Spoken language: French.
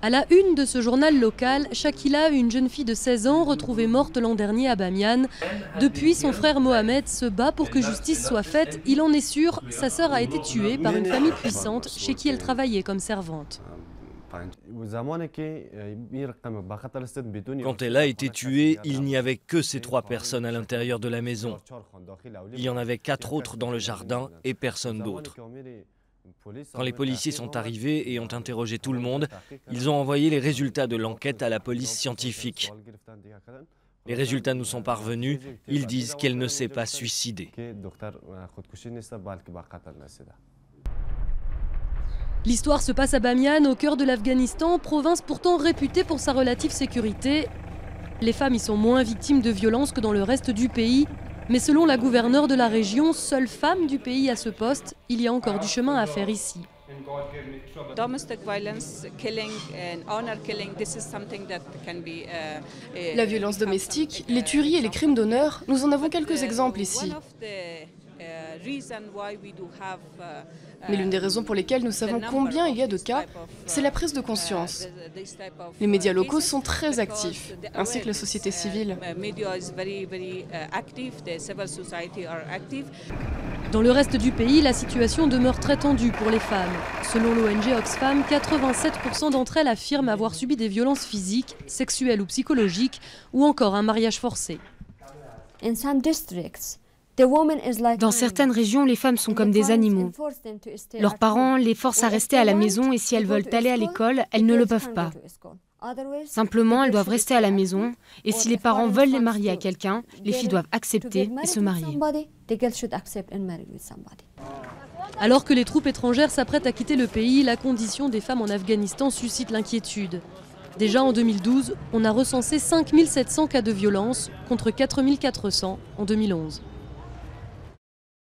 À la une de ce journal local, Shakila, une jeune fille de 16 ans retrouvée morte l'an dernier à Bamiyan. Depuis, son frère Mohamed se bat pour que justice soit faite. Il en est sûr, sa sœur a été tuée par une famille puissante chez qui elle travaillait comme servante. Quand elle a été tuée, il n'y avait que ces 3 personnes à l'intérieur de la maison. Il y en avait 4 autres dans le jardin et personne d'autre. Quand les policiers sont arrivés et ont interrogé tout le monde, ils ont envoyé les résultats de l'enquête à la police scientifique. Les résultats nous sont parvenus, ils disent qu'elle ne s'est pas suicidée. L'histoire se passe à Bamiyan, au cœur de l'Afghanistan, province pourtant réputée pour sa relative sécurité. Les femmes y sont moins victimes de violences que dans le reste du pays. Mais selon la gouverneure de la région, seule femme du pays à ce poste, il y a encore du chemin à faire ici. La violence domestique, les tueries et les crimes d'honneur, nous en avons quelques exemples ici. Mais l'une des raisons pour lesquelles nous savons combien il y a de cas, c'est la prise de conscience. Les médias locaux sont très actifs, ainsi que la société civile. Dans le reste du pays, la situation demeure très tendue pour les femmes. Selon l'ONG Oxfam, 87% d'entre elles affirment avoir subi des violences physiques, sexuelles ou psychologiques, ou encore un mariage forcé. Dans certaines régions, les femmes sont comme des animaux. Leurs parents les forcent à rester à la maison et si elles veulent aller à l'école, elles ne le peuvent pas. Simplement, elles doivent rester à la maison et si les parents veulent les marier à quelqu'un, les filles doivent accepter et se marier. Alors que les troupes étrangères s'apprêtent à quitter le pays, la condition des femmes en Afghanistan suscite l'inquiétude. Déjà en 2012, on a recensé 5700 cas de violence contre 4400 en 2011.